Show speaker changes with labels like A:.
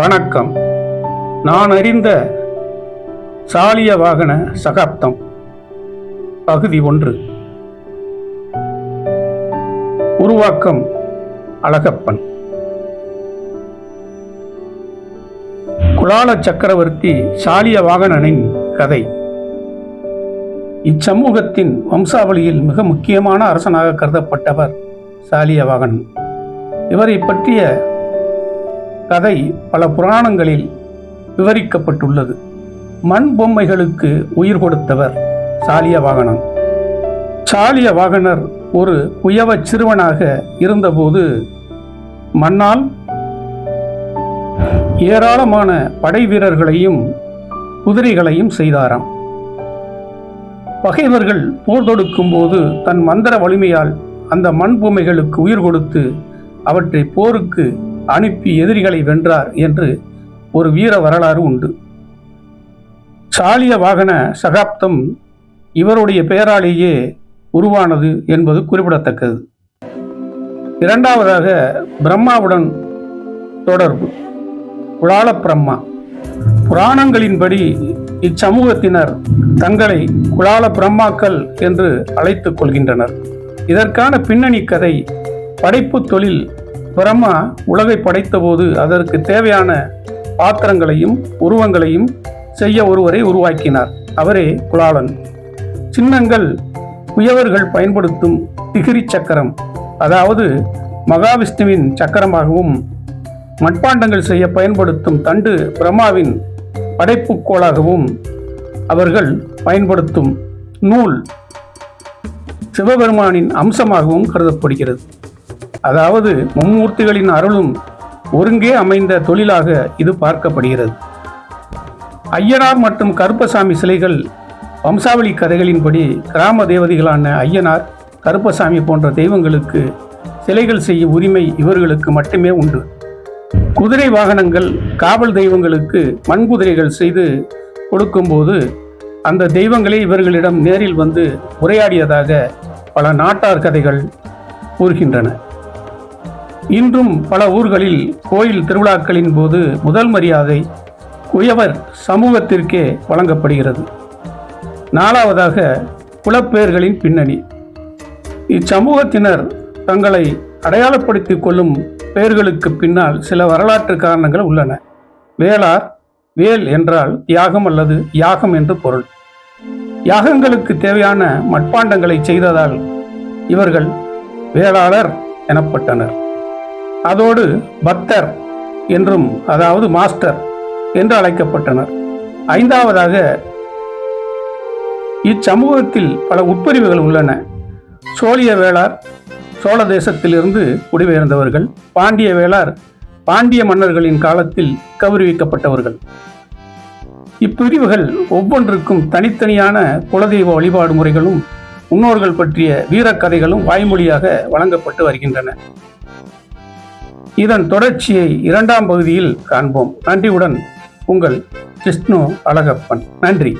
A: வணக்கம். நான் அறிந்த சாலிய வாகன சகாப்தம் பகுதி 1. உருவாக்கம் அழகப்பன். குலால சக்கரவர்த்தி சாலிய வாகனனின் கதை. இச்சமூகத்தின் வம்சாவளியில் மிக முக்கியமான அரசனாக கருதப்பட்டவர் சாலிய வாகனன். இவரை பற்றிய கதை பல புராணங்களில் விவரிக்கப்பட்டுள்ளது. மண் பொம்மைகளுக்கு உயிர் கொடுத்தவர் சாலிய வாகனன். சாலிய வாகனர் ஒரு குயவ சிறுவனாக இருந்தபோது மண்ணால் ஏராளமான படை வீரர்களையும் குதிரைகளையும் செய்தாராம். பகைவர்கள் போர் தொடுக்கும் போது தன் மந்திர வலிமையால் அந்த மண் பொம்மைகளுக்கு உயிர் கொடுத்து அவற்றை போருக்கு அனுப்பி எதிரிகளை வென்றார் என்று ஒரு வீர வரலாறு உண்டு. சாலிய வாகன சகாப்தம் இவருடைய பெயராலேயே உருவானது என்பது குறிப்பிடத்தக்கது. இரண்டாவதாக, பிரம்மாவுடன் தொடர்பு. குலால பிரம்மா. புராணங்களின்படி இச்சமூகத்தினர் தங்களை குலால பிரம்மாக்கள் என்று அழைத்துக் கொள்கின்றனர். இதற்கான பின்னணி கதை, படைப்பு தொழில். பிரம்மா உலகை படைத்தபோது அதற்கு தேவையான பாத்திரங்களையும் உருவங்களையும் செய்ய ஒருவரை உருவாக்கினார். அவரே குலாலன். சின்னங்கள் குயவர்கள் பயன்படுத்தும் திகிரி சக்கரம், அதாவது மகாவிஷ்ணுவின் சக்கரமாகவும், மட்பாண்டங்கள் செய்ய பயன்படுத்தும் தண்டு பிரம்மாவின் படைப்புக்கோளாகவும், அவர்கள் பயன்படுத்தும் நூல் சிவபெருமானின் அம்சமாகவும் கருதப்படுகிறது. அதாவது மும்மூர்த்திகளின் அருளும் ஒருங்கே அமைந்த தொழிலாக இது பார்க்கப்படுகிறது. ஐயனார் மற்றும் கருப்பசாமி சிலைகள். வம்சாவளி கதைகளின்படி கிராம தேவதைகளான ஐயனார், கருப்பசாமி போன்ற தெய்வங்களுக்கு சிலைகள் செய்யும் உரிமை இவர்களுக்கு மட்டுமே உண்டு. குதிரை வாகனங்கள். காவல் தெய்வங்களுக்கு மண்குதிரைகள் செய்து கொடுக்கும்போது அந்த தெய்வங்களே இவர்களிடம் நேரில் வந்து உரையாடியதாக பல நாட்டார் கதைகள் கூறுகின்றன. இன்றும் பல ஊர்களில் கோயில் திருவிழாக்களின் போது முதல் மரியாதை குயவர் சமூகத்திற்கே வழங்கப்படுகிறது. நாலாவதாக, குலப்பெயர்களின் பின்னணி. இச்சமூகத்தினர் தங்களை அடையாளப்படுத்திக் கொள்ளும் பெயர்களுக்கு பின்னால் சில வரலாற்று காரணங்கள் உள்ளன. வேளார். வேல் என்றால் தியாகம் அல்லது யாகம் என்று பொருள். யாகங்களுக்கு தேவையான மட்பாண்டங்களை செய்ததால் இவர்கள் வேளாளர் எனப்பட்டனர். அதோடு பக்தர் என்றும், அதாவது மாஸ்டர் என்று அழைக்கப்பட்டனர். ஐந்தாவதாக, இச்சமூகத்தில் பல உட்பிரிவுகள் உள்ளன. சோழிய வேளார், சோழ தேசத்திலிருந்து குடிபெயர்ந்தவர்கள். பாண்டிய வேளார், பாண்டிய மன்னர்களின் காலத்தில் கௌரவிக்கப்பட்டவர்கள். இப்பிரிவுகள் ஒவ்வொன்றுக்கும் தனித்தனியான குலதெய்வ வழிபாடு முறைகளும் முன்னோர்கள் பற்றிய வீரக்கதைகளும் வாய்மொழியாக வழங்கப்பட்டு வருகின்றன. இதன் தொடர்ச்சியை 2ஆம் பகுதியில் காண்போம். நன்றியுடன் உங்கள் விஷ்ணு அழகப்பன். நன்றி.